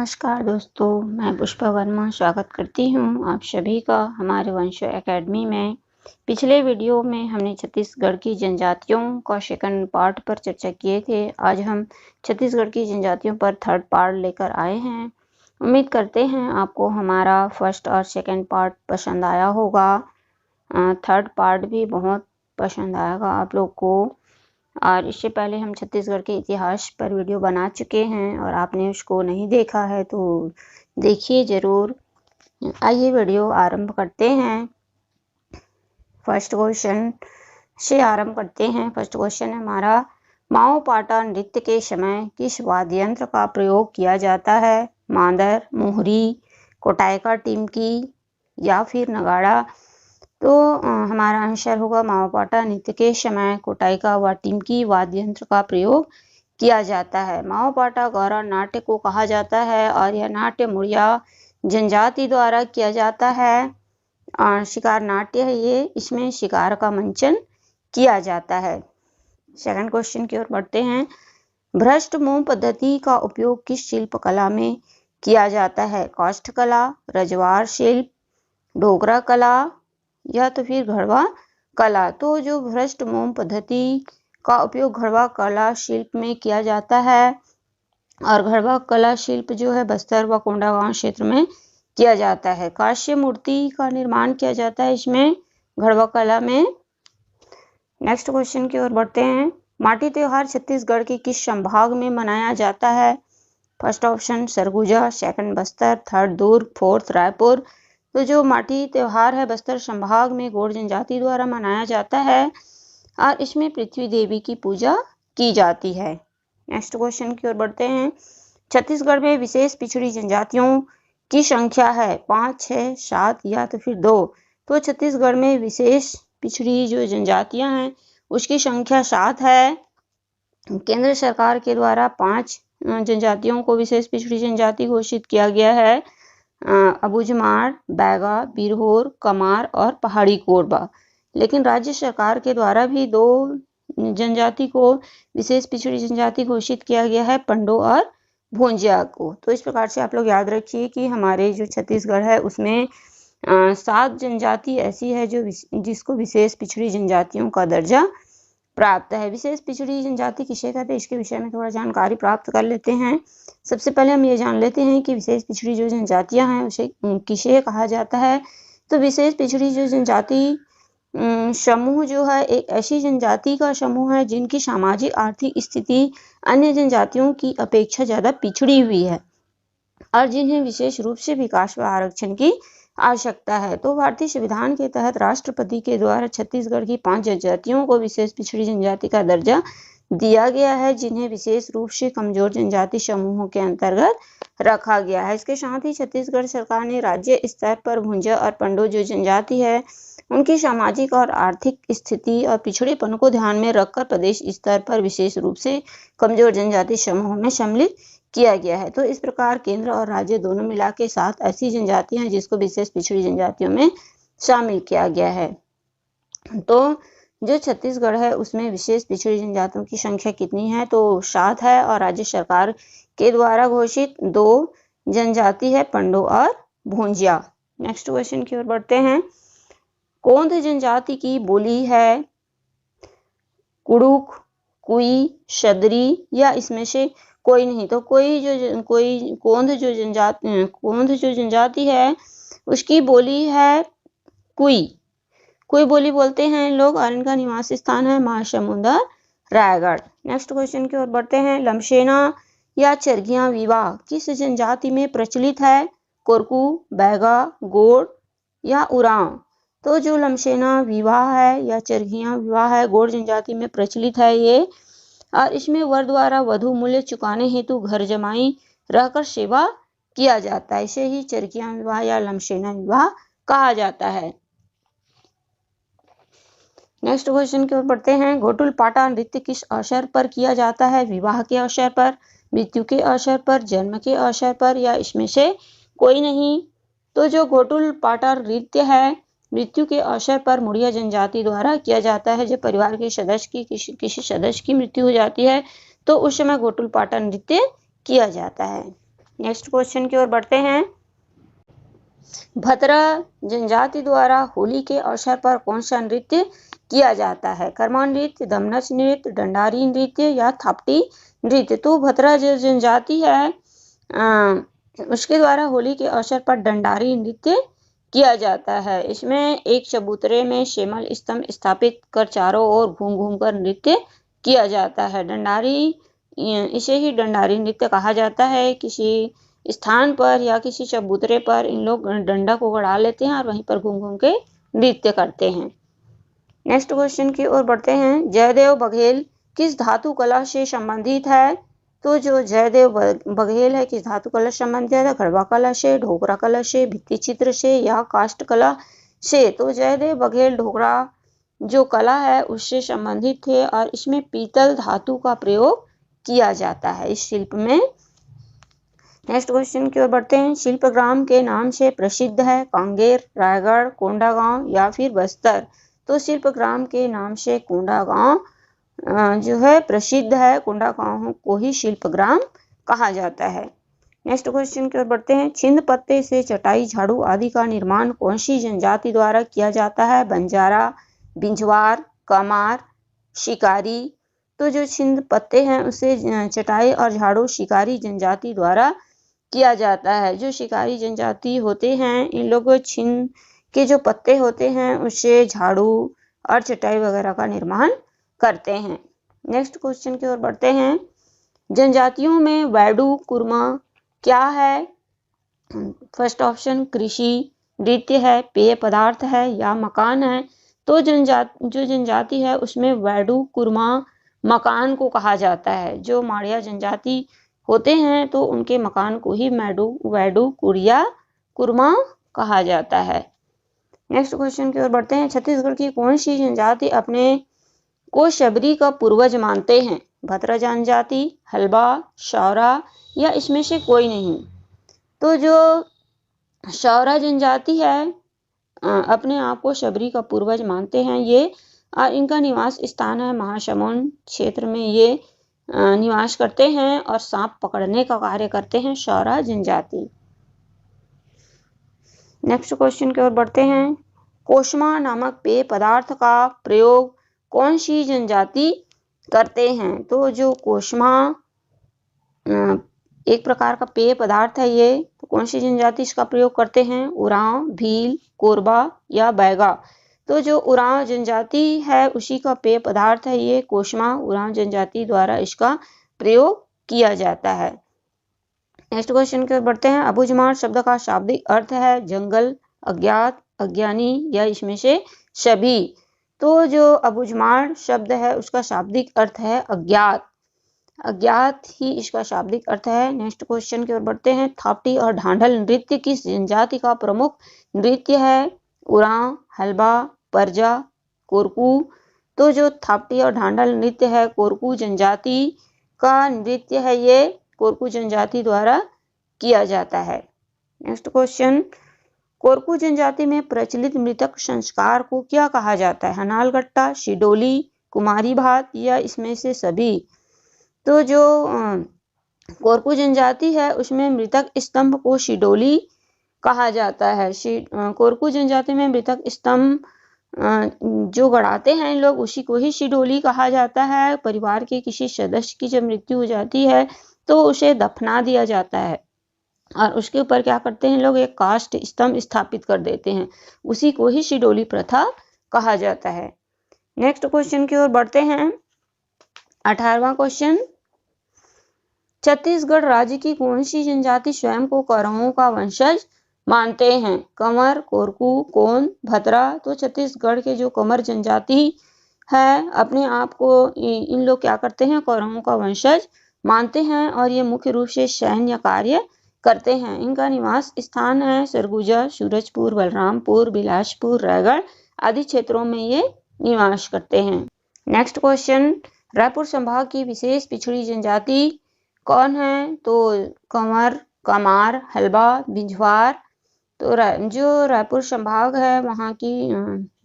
नमस्कार दोस्तों, मैं पुष्पा वर्मा स्वागत करती हूँ आप सभी का हमारे वंशो एकेडमी में। पिछले वीडियो में हमने छत्तीसगढ़ की जनजातियों का सेकंड पार्ट पर चर्चा किए थे। आज हम छत्तीसगढ़ की जनजातियों पर थर्ड पार्ट लेकर आए हैं। उम्मीद करते हैं आपको हमारा फर्स्ट और सेकंड पार्ट पसंद आया होगा। थर्ड पार्ट भी बहुत पसंद आएगा आप लोग को। और इससे पहले हम छत्तीसगढ़ के इतिहास पर वीडियो बना चुके हैं और आपने उसको नहीं देखा है तो देखिए ज़रूर। आइए वीडियो आरंभ करते हैं। फर्स्ट क्वेश्चन से आरंभ करते हैं। फर्स्ट क्वेश्चन है हमारा, माओ पाटा नृत्य के समय किस वाद्य यंत्र का प्रयोग किया जाता है? मांदर, मोहरी, कोटायका टिमकी या फिर नगाड़ा? तो हमारा आंसर होगा माओ पाटा नृत्य के समय कोटायका व टिमकी वाद्य यंत्र का प्रयोग किया जाता है। माओ पाटा गौरा नाट्य को कहा जाता है और यह नाट्य मुड़िया जनजाति द्वारा किया जाता है। शिकार नाट्य है ये, इसमें शिकार का मंचन किया जाता है। सेकंड क्वेश्चन की ओर बढ़ते हैं। भ्रष्ट मोम पद्धति का उपयोग किस शिल्प कला में किया जाता है? काष्ठ कला, रजवार शिल्प, डोगरा कला या तो फिर घड़वा कला? तो जो भ्रष्ट मोम पद्धति का उपयोग घड़वा कला शिल्प में किया जाता है और घड़वा कला शिल्प जो है बस्तर व कोंडागांव क्षेत्र में किया जाता है। कांस्य मूर्ति का निर्माण किया जाता है इसमें घड़वा कला में। नेक्स्ट क्वेश्चन की ओर बढ़ते हैं। माटी त्योहार छत्तीसगढ़ के किस संभाग में मनाया जाता है? First option Surguja, second Bastar, third Durg, fourth Raipur. तो जो माटी त्योहार है बस्तर संभाग में गौड़ जनजाति द्वारा मनाया जाता है और इसमें पृथ्वी देवी की पूजा की जाती है। नेक्स्ट क्वेश्चन की ओर बढ़ते हैं। छत्तीसगढ़ में विशेष पिछड़ी जनजातियों की संख्या है 5, 6, 7 या तो फिर 2? तो छत्तीसगढ़ में विशेष पिछड़ी जो जनजातियां हैं उसकी संख्या 7 है। केंद्र सरकार के द्वारा 5 जनजातियों को विशेष पिछड़ी जनजाति घोषित किया गया है। अबूझमाड़, बैगा, बिरहोर, कमार और पहाड़ी कोरबा। लेकिन राज्य सरकार के द्वारा भी 2 जनजाति को विशेष पिछड़ी जनजाति घोषित किया गया है, पंडो और भोंजिया को। तो इस प्रकार से आप लोग याद रखिए कि हमारे जो छत्तीसगढ़ है उसमें 7 जनजाति ऐसी है जो जिसको विशेष पिछड़ी जनजातियों का दर्जा प्राप्त है। विशेष पिछड़ी जनजाति किसे कहते हैं इसके विषय में थोड़ा जानकारी प्राप्त कर लेते हैं। सबसे पहले हम ये जान लेते हैं कि विशेष पिछड़ी जो जनजातियां हैं उसे किसे कहा जाता है। तो विशेष पिछड़ी जो जनजाति समूह जो है एक ऐसी जनजाति का समूह है जिनकी सामाजिक आर्थिक स्थिति अन्य जनजातियों की अपेक्षा ज़्यादा पिछड़ी हुई है और जिन्हें विशेष रूप से विकास व आरक्षण की आवश्यकता है। तो भारतीय संविधान के तहत राष्ट्रपति के द्वारा छत्तीसगढ़ की 5 जनजातियों को विशेष पिछड़ी जनजाति का दर्जा दिया गया है जिन्हें विशेष रूप से कमजोर जनजाति समूहों के अंतर्गत रखा गया है। इसके साथ ही छत्तीसगढ़ सरकार ने राज्य स्तर पर भुंजा और पंडो जो जनजाति है उनकी सामाजिक और आर्थिक स्थिति और पिछड़ेपन को ध्यान में रखकर प्रदेश स्तर पर विशेष रूप से कमजोर जनजाति समूहों में सम्मिलित किया गया है। तो इस प्रकार केंद्र और राज्य दोनों मिला के 7 ऐसी जनजातियां हैं जिसको विशेष पिछड़ी जनजातियों में शामिल किया गया है। तो जो छत्तीसगढ़ है उसमें विशेष पिछड़ी जनजातियों की संख्या कितनी है? तो 7 है और राज्य सरकार के द्वारा घोषित 2 जनजाति है, पंडो और भोंजिया। नेक्स्ट क्वेश्चन की ओर बढ़ते हैं। कोंद जनजाति की बोली है कुड़ुक, कुई, शदरी या इसमें से कोई नहीं? तो कोंद जो जनजाति है उसकी बोली है कुई। कोई बोली बोलते हैं लोग और इनका निवास स्थान है महासमुंदर, रायगढ़। नेक्स्ट क्वेश्चन की ओर बढ़ते हैं। लमसेना या चरघिया विवाह किस जनजाति में प्रचलित है? कोरकू, बैगा, गोड़ या उरांव? तो जो लमसेना विवाह है या चरघिया विवाह है गोड़ जनजाति में प्रचलित है ये, और इसमें वर द्वारा वधु मूल्य चुकाने हेतु घर जमाई रहकर सेवा किया जाता है। इसे ही चरघिया विवाह या लमसेना विवाह कहा जाता है। नेक्स्ट क्वेश्चन की ओर बढ़ते हैं। घोटुल पाटा नृत्य किस अवसर पर किया जाता है? विवाह के अवसर पर, मृत्यु के अवसर पर, जन्म के अवसर पर या इसमें से कोई नहीं? तो जो घोटुल पाटा नृत्य है मृत्यु के अवसर पर मुड़िया जनजाति द्वारा किया जाता है। जब परिवार के सदस्य की किसी सदस्य की मृत्यु हो जाती है तो उस समय घोटुल पाटा नृत्य किया जाता है। नेक्स्ट क्वेश्चन की ओर बढ़ते हैं। भद्रा जनजाति द्वारा होली के अवसर पर कौन सा नृत्य किया जाता है? कर्मा नृत्य, दमनच नृत्य, डंडारी नृत्य या थापटी नृत्य? तो भद्रा जो जनजाति है उसके द्वारा होली के अवसर पर डंडारी नृत्य किया जाता है। इसमें एक चबूतरे में शेमल स्तंभ स्थापित कर चारों ओर घूम घूम कर नृत्य किया जाता है। डंडारी, इसे ही डंडारी नृत्य कहा जाता है। किसी स्थान पर या किसी चबूतरे पर इन लोग डंडा को गड़ा लेते हैं और वहीं पर घूम घूम के नृत्य करते हैं। नेक्स्ट क्वेश्चन की ओर बढ़ते हैं। जयदेव बघेल किस धातु कला से संबंधित है? तो जो जयदेव बघेल है किस धातु कला से संबंधित है? गढ़वा कला से, ढोकरा कला से, भित्ति चित्र से या काष्ठ कला से? तो जयदेव बघेल ढोकरा जो कला है उससे संबंधित थे और इसमें पीतल धातु का प्रयोग किया जाता है इस शिल्प में। नेक्स्ट क्वेश्चन की ओर बढ़ते हैं। शिल्पग्राम के नाम से प्रसिद्ध है कांगेर, रायगढ़, कोंडागांव या फिर बस्तर? तो शिल्पग्राम के नाम से कोंडागांव जो है प्रसिद्ध है। कोंडागांव को ही शिल्पग्राम कहा जाता है। नेक्स्ट क्वेश्चन की ओर बढ़ते हैं। छिंद पत्ते से चटाई, झाड़ू आदि का निर्माण कौन सी जनजाति द्वारा किया जाता है? बंजारा, बिंझवार, कमार, शिकारी? तो जो छिंद पत्ते हैं उसे चटाई और झाड़ू शिकारी जनजाति द्वारा किया जाता है। जो शिकारी जनजाति होते हैं इन लोग छिंद के जो पत्ते होते हैं उससे झाड़ू और चटाई वगैरह का निर्माण करते हैं। नेक्स्ट क्वेश्चन की ओर बढ़ते हैं। जनजातियों में वैडू कुर्मा क्या है? फर्स्ट ऑप्शन कृषि, नृत्य है, पेय पदार्थ है या मकान है? तो जो जनजाति है उसमें वैडू कुर्मा मकान को कहा जाता है। जो माड़िया जनजाति होते हैं तो उनके मकान को ही वैडू कुरिया कुर्मा कहा जाता है। नेक्स्ट क्वेश्चन की ओर बढ़ते हैं। छत्तीसगढ़ की कौन सी जनजाति अपने को शबरी का पूर्वज मानते हैं? भद्रा जनजाति, हल्बा, शौरा या इसमें से कोई नहीं? तो जो शौरा जनजाति है अपने आप को शबरी का पूर्वज मानते हैं ये, और इनका निवास स्थान है महासमुंद क्षेत्र में ये निवास करते हैं और सांप पकड़ने का कार्य करते हैं शौरा जनजाति। नेक्स्ट क्वेश्चन की ओर बढ़ते हैं। कोशमा नामक पेय पदार्थ का प्रयोग कौन सी जनजाति करते हैं? तो जो कोशमा एक प्रकार का पेय पदार्थ है ये, तो कौन सी जनजाति इसका प्रयोग करते हैं? उरांव, भील, कोरबा या बैगा? तो जो उरांव जनजाति है उसी का पेय पदार्थ है ये कोशमा। उरांव जनजाति द्वारा इसका प्रयोग किया जाता है। नेक्स्ट क्वेश्चन की ओर बढ़ते हैं। अबूझमाड़ शब्द का शाब्दिक अर्थ है जंगल, अज्ञात, अज्ञानी या इसमें से सभी? तो जो अबूझमाड़ शब्द है उसका शाब्दिक अर्थ है अज्ञात। अज्ञात ही इसका शाब्दिक अर्थ है। नेक्स्ट क्वेश्चन की ओर बढ़ते हैं। थापटी और ढांढल नृत्य किस जनजाति का प्रमुख नृत्य है? उरांव, हल्बा, परजा, कोरकू? तो जो थापटी और ढांढल नृत्य है कोरकू जनजाति का नृत्य है ये कोरकू जनजाति द्वारा किया जाता है। Next question. कोरकू जनजाति में प्रचलित मृतक संस्कार को क्या कहा जाता है? हनालगट्टा, शिडोली, कुमारी भात या इसमें से सभी? तो जो कोरकू जनजाति है उसमें मृतक स्तंभ को शिडोली कहा जाता है। कोरकू जनजाति में मृतक स्तंभ जो गड़ाते हैं इन लोग उसी को ही शिडोली कहा जाता है। परिवार के किसी सदस्य की जब मृत्यु हो जाती है तो उसे दफना दिया जाता है और उसके ऊपर क्या करते हैं लोग? एक काष्ठ स्तंभ स्थापित कर देते हैं, उसी को ही शिडोली प्रथा कहा जाता है। नेक्स्ट क्वेश्चन की ओर बढ़ते हैं। 18वां क्वेश्चन। छत्तीसगढ़ राज्य की कौन सी जनजाति स्वयं को कौरवों का वंशज मानते हैं? कंवर, कोरकू, कोन, भद्रा? तो छत्तीसगढ़ के जो कंवर जनजाति है अपने आप को इन लोग क्या करते हैं? कौरवों का वंशज मानते हैं और ये मुख्य रूप से सैन्य कार्य करते हैं। इनका निवास स्थान है सरगुजा, सूरजपुर, बलरामपुर, बिलासपुर, रायगढ़ आदि क्षेत्रों में ये निवास करते हैं। Next question. रायपुर संभाग की विशेष पिछड़ी जनजाति कौन है? तो कंवर, कमार, हल्बा, बिंझवार? तो जो रायपुर संभाग है वहाँ की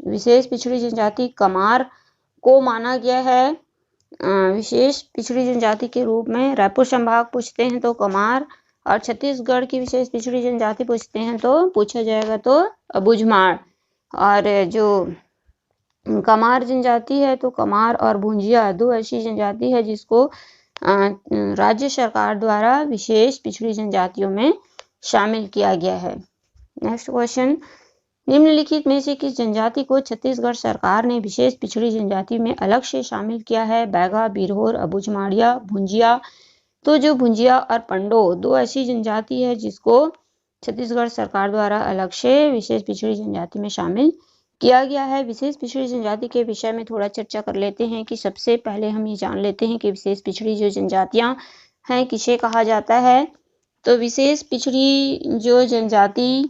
विशेष पिछड़ी जनजाति कमार को माना गया है। विशेष पिछड़ी जनजाति के रूप में रायपुर संभाग पूछते हैं तो कमार और छत्तीसगढ़ की विशेष पिछड़ी जनजाति पूछते हैं तो पूछा जाएगा तो अबूझमाड़। और जो कमार जनजाति है तो कमार और भुंजिया दो ऐसी जनजाति है जिसको राज्य सरकार द्वारा विशेष पिछड़ी जनजातियों में शामिल किया गया है। नेक्स्ट क्वेश्चन, निम्नलिखित में से किस जनजाति को छत्तीसगढ़ सरकार ने विशेष पिछड़ी जनजाति में अलग से शामिल किया है? बैगा, बिरहोर, अबूझमाड़िया, भुंजिया। तो जो भुंजिया और पंडो दो ऐसी जनजाति है जिसको छत्तीसगढ़ सरकार द्वारा अलग से विशेष पिछड़ी जनजाति में शामिल किया गया है। विशेष पिछड़ी जनजाति के विषय में थोड़ा चर्चा कर लेते हैं कि सबसे पहले हम ये जान लेते हैं कि विशेष पिछड़ी जो जनजातियां हैं किसे कहा जाता है। तो विशेष पिछड़ी जो जनजाति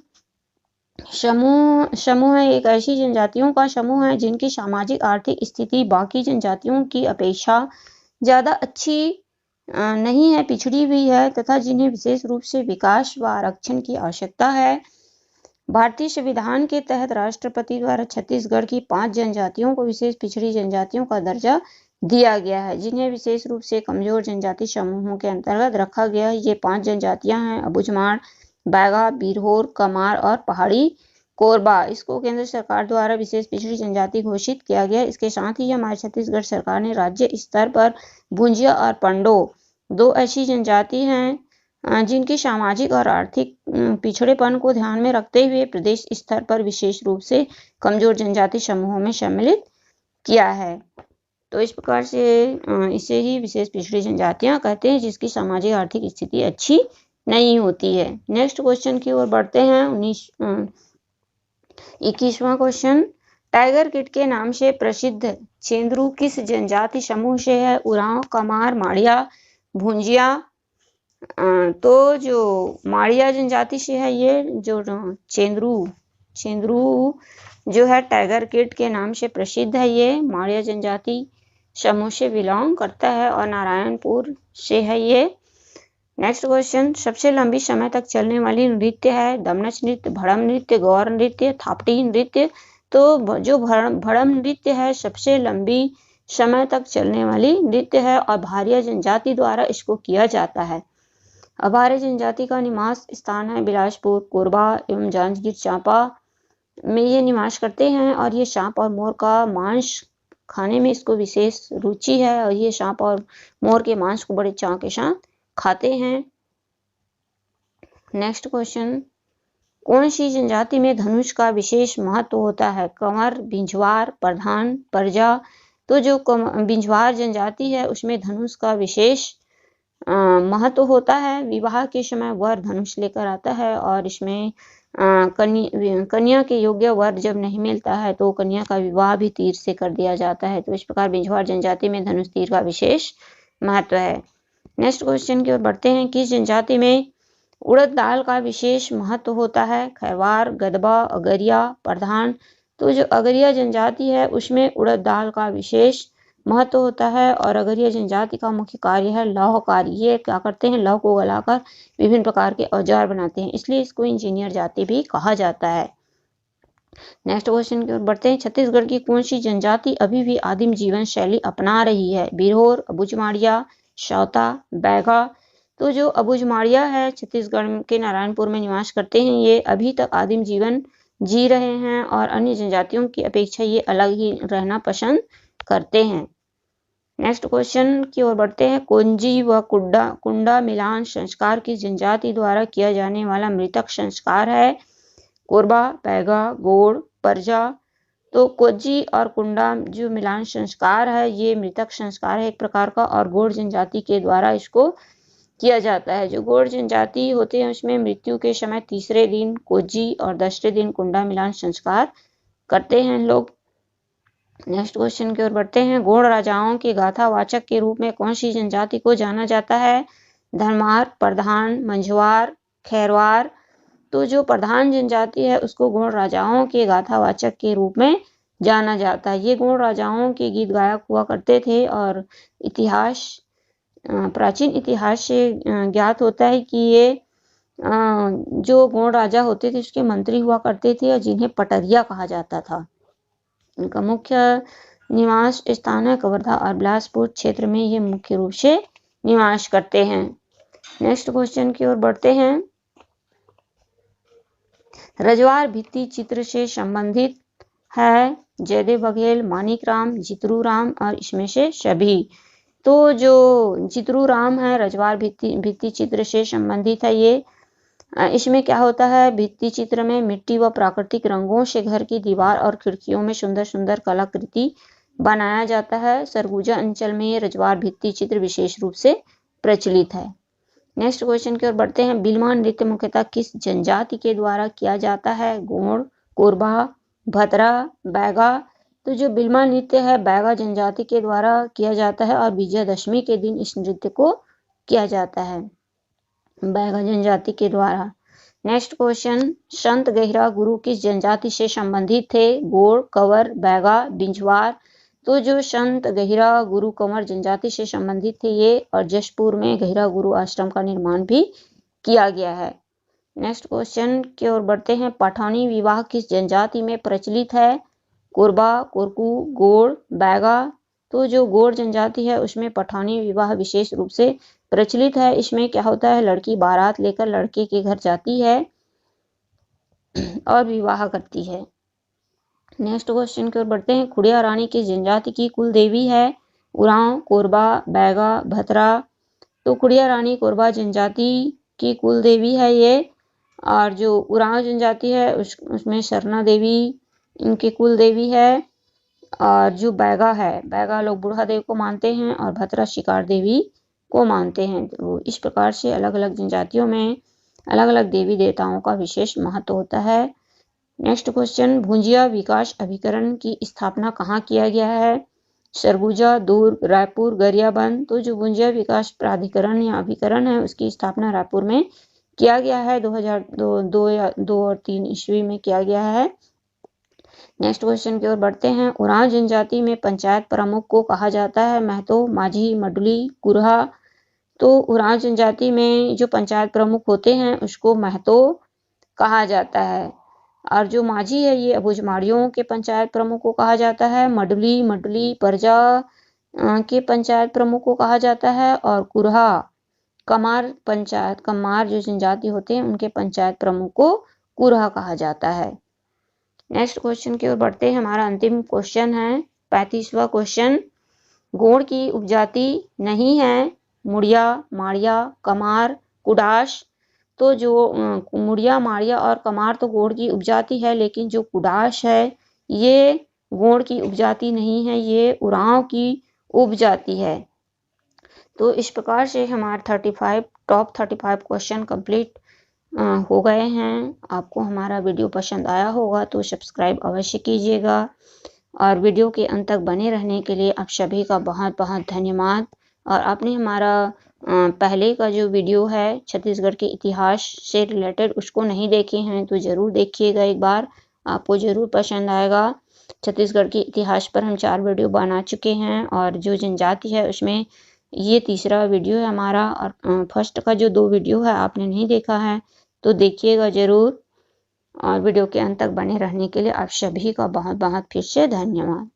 समूह है एक ऐसी जनजातियों का समूह है जिनकी सामाजिक आर्थिक स्थिति बाकी जनजातियों की अपेक्षा ज्यादा अच्छी नहीं है, पिछड़ी हुई है तथा जिन्हें विशेष रूप से विकास व आरक्षण की आवश्यकता है। भारतीय संविधान के तहत राष्ट्रपति द्वारा छत्तीसगढ़ की 5 जनजातियों को विशेष पिछड़ी जनजातियों का दर्जा दिया गया है, जिन्हें विशेष रूप से कमजोर जनजाति समूहों के अंतर्गत रखा गया है। ये 5 जनजातियां हैं अबूझमाड़, बैगा, बिरहोर, कमार और पहाड़ी कोरबा। इसको केंद्र सरकार द्वारा विशेष पिछड़ी जनजाति घोषित किया गया। इसके साथ ही हमारे छत्तीसगढ़ सरकार ने राज्य स्तर पर भुंजिया और पंडो दो ऐसी जनजाति हैं जिनकी सामाजिक और आर्थिक पिछड़ेपन को ध्यान में रखते हुए प्रदेश स्तर पर विशेष रूप से कमजोर जनजाति समूहों में सम्मिलित किया है। तो इस प्रकार से इसे ही विशेष पिछड़ी जनजातियां कहते हैं जिसकी सामाजिक आर्थिक स्थिति अच्छी नहीं होती है। नेक्स्ट क्वेश्चन की ओर बढ़ते हैं। 21वां क्वेश्चन, टाइगर किट के नाम से प्रसिद्ध चेंदरू किस जनजाति समूह से है? उरांव, कमार, माड़िया, भुंजिया। तो जो माड़िया जनजाति से है ये जो चेंदरू जो है टाइगर किट के नाम से प्रसिद्ध है, ये माड़िया जनजाति समूह से बिलोंग करता है और नारायणपुर से है ये। नेक्स्ट क्वेश्चन, सबसे लंबी समय तक चलने वाली नृत्य है? दमनच नृत्य, भड़म नृत्य, गौर नृत्य, थापटी नृत्य। तो जो भड़म नृत्य है सबसे लंबी समय तक चलने वाली नृत्य है और भारिया जनजाति द्वारा इसको किया जाता है। अभारे जनजाति का निवास स्थान है बिलासपुर, कोरबा एवं जांजगीर चांपा में ये निवास करते हैं और ये सांप और मोर का मांस खाने में इसको विशेष रुचि है और ये सांप और मोर के मांस को बड़े चाव के साथ खाते हैं। नेक्स्ट क्वेश्चन, कौन सी जनजाति में धनुष का विशेष महत्व होता है? कंवर, बिंझवार, प्रधान, परजा। तो जो बिंझवार जनजाति है उसमें धनुष का विशेष महत्व होता है। विवाह के समय वर धनुष लेकर आता है और इसमें कन्या के योग्य वर जब नहीं मिलता है तो कन्या का विवाह भी तीर से कर दिया जाता है। तो इस प्रकार बिंझवार जनजाति में धनुष तीर का विशेष महत्व है। नेक्स्ट क्वेश्चन की ओर बढ़ते हैं। किस जनजाति में उड़द दाल का विशेष महत्व होता है? खैरवार, गदबा, अगरिया, प्रधान। तो जो अगरिया जनजाति है उसमें उड़द दाल का विशेष महत्व होता है और अगरिया जनजाति का मुख्य कार्य है लौह कार्य। ये क्या करते हैं? लौह को गलाकर विभिन्न प्रकार के औजार बनाते हैं, इसलिए इसको इंजीनियर जाति भी कहा जाता है। नेक्स्ट क्वेश्चन की ओर बढ़ते हैं। छत्तीसगढ़ की कौन सी जनजाति अभी भी आदिम जीवन शैली अपना रही है? बिरहोर, अबूझमाड़िया, सौता, बैगा। तो जो अबूझमाड़िया है छत्तीसगढ़ के नारायणपुर में निवास करते हैं, ये अभी तक आदिम जीवन जी रहे हैं और अन्य जनजातियों की अपेक्षा ये अलग ही रहना पसंद करते हैं। नेक्स्ट क्वेश्चन की ओर बढ़ते हैं। कुंजी व कुंडा मिलान संस्कार की जनजाति द्वारा किया जाने वाला मृतक संस्कार है? कोरबा, बैगा, गोड़, परजा। तो कोजी और कुंडा जो मिलान संस्कार है ये मृतक संस्कार है एक प्रकार का और गोड़ जनजाति के द्वारा इसको किया जाता है। जो गोड़ जनजाति होते हैं उसमें मृत्यु के समय तीसरे दिन कोजी और 10वें दिन कुंडा मिलान संस्कार करते हैं लोग। नेक्स्ट क्वेश्चन की ओर बढ़ते हैं। गोड़ राजाओं के गाथावाचक के रूप में कौन सी जनजाति को जाना जाता है? धर्मार, प्रधान, मंझवार, खैरवार। तो जो प्रधान जनजाति है उसको गोड़ राजाओं के गाथावाचक के रूप में जाना जाता है। ये गोड़ राजाओं के गीत गायक हुआ करते थे और प्राचीन इतिहास से ज्ञात होता है कि ये जो गोड़ राजा होते थे उसके मंत्री हुआ करते थे और जिन्हें पटरिया कहा जाता था। इनका मुख्य निवास स्थान है कवर्धा और बिलासपुर क्षेत्र में ये मुख्य रूप से निवास करते हैं। नेक्स्ट क्वेश्चन की ओर बढ़ते हैं। रजवाड़ भित्ति चित्र से संबंधित है जयदेव बघेल, मानिक राम, जितरू राम और इसमें से सभी। तो जो जितरू राम है रजवाड़ भित्ति चित्र से संबंधित है ये। इसमें क्या होता है, भित्ति चित्र में मिट्टी व प्राकृतिक रंगों से घर की दीवार और खिड़कियों में सुंदर सुंदर कलाकृति बनाया जाता है। सरगुजा अंचल में रजवाड़ भित्ति चित्र विशेष रूप से प्रचलित है। नेक्स्ट क्वेश्चन की ओर बढ़ते हैं। बिलमा नृत्य मुख्यतः किस जनजाति के द्वारा किया जाता है? गोंड, कोरबा, भतरा, बैगा। तो जो बिलमा नृत्य है बैगा जनजाति के द्वारा किया जाता है और विजयादशमी के दिन इस नृत्य को किया जाता है बैगा जनजाति के द्वारा। Next question. संत गहिरा गुरु किस जनजाति से संबंधित थे? गोड़, कंवर, बैगा, बिंझवार। तो जो संत गहिरा गुरु कंवर जनजाति से संबंधित थे ये, और जशपुर में गहिरा गुरु आश्रम का निर्माण भी किया गया है। नेक्स्ट क्वेश्चन की ओर बढ़ते हैं। पठानी विवाह किस जनजाति में प्रचलित है? कोरबा, कोरकू, गोड़, बैगा। तो जो गोड़ जनजाति है उसमें पठानी विवाह विशेष रूप से प्रचलित है। इसमें क्या होता है, लड़की बारात लेकर लड़के के घर जाती है और विवाह करती है। नेक्स्ट क्वेश्चन की ओर बढ़ते हैं। खुड़िया रानी किस जनजाति की कुल देवी है? उरांव, कोरबा, बैगा, भतरा। तो खुड़िया रानी कोरबा जनजाति की कुल देवी है ये। और जो उरांव जनजाति है उसमें सरना देवी इनकी कुल देवी है। और जो बैगा है, बैगा लोग बुढ़ा देव को मानते हैं और भतरा शिकार देवी को मानते हैं। तो इस प्रकार से अलग अलग जनजातियों में अलग अलग देवी देवताओं का विशेष महत्व होता है। Next question. भुंजिया विकास अभिकरण की स्थापना कहाँ किया गया है? सरगुजा, दुर्ग, रायपुर, गरियाबंद। तो जो भुंजिया विकास प्राधिकरण या अभिकरण है उसकी स्थापना रायपुर में किया गया है। 2002 और 3 ईस्वी में किया गया है। नेक्स्ट क्वेश्चन की ओर बढ़ते हैं। उरांव जनजाति में पंचायत प्रमुख को कहा जाता है? महतो, माझी, मडुली, कुरहा। तो उरांव जनजाति में जो पंचायत प्रमुख होते हैं उसको महतो कहा जाता है। और जो माझी है ये अबुझमाड़ियों के पंचायत प्रमुख को कहा जाता है। मडुली परजा के पंचायत प्रमुख को कहा जाता है। और कुरहा कमार जो जनजाति होते हैं उनके पंचायत प्रमुख को कुरहा कहा जाता है। नेक्स्ट क्वेश्चन की ओर बढ़ते हैं। हमारा अंतिम क्वेश्चन है 35वां क्वेश्चन। गोंड की उपजाति नहीं है? मुड़िया, माड़िया, कमार, कुडाश। तो जो मुड़िया, माड़िया और कमार तो गोंड की उपजाति है, लेकिन जो कुडाश है ये गोंड की उपजाति नहीं है, ये उरांव की उपजाति है। तो इस प्रकार से हमारे टॉप 35 क्वेश्चन कंप्लीट हो गए हैं। आपको हमारा वीडियो पसंद आया होगा तो सब्सक्राइब अवश्य कीजिएगा और वीडियो के अंत तक बने रहने के लिए आप सभी का बहुत बहुत धन्यवाद। और आपने हमारा पहले का जो वीडियो है छत्तीसगढ़ के इतिहास से रिलेटेड उसको नहीं देखे हैं तो ज़रूर देखिएगा एक बार, आपको ज़रूर पसंद आएगा। छत्तीसगढ़ के इतिहास पर हम 4 वीडियो बना चुके हैं और जो जनजाति है उसमें ये तीसरा वीडियो है हमारा। और फर्स्ट का जो 2 वीडियो है आपने नहीं देखा है तो देखिएगा ज़रूर। और वीडियो के अंत तक बने रहने के लिए आप सभी का बहुत बहुत फिर से धन्यवाद।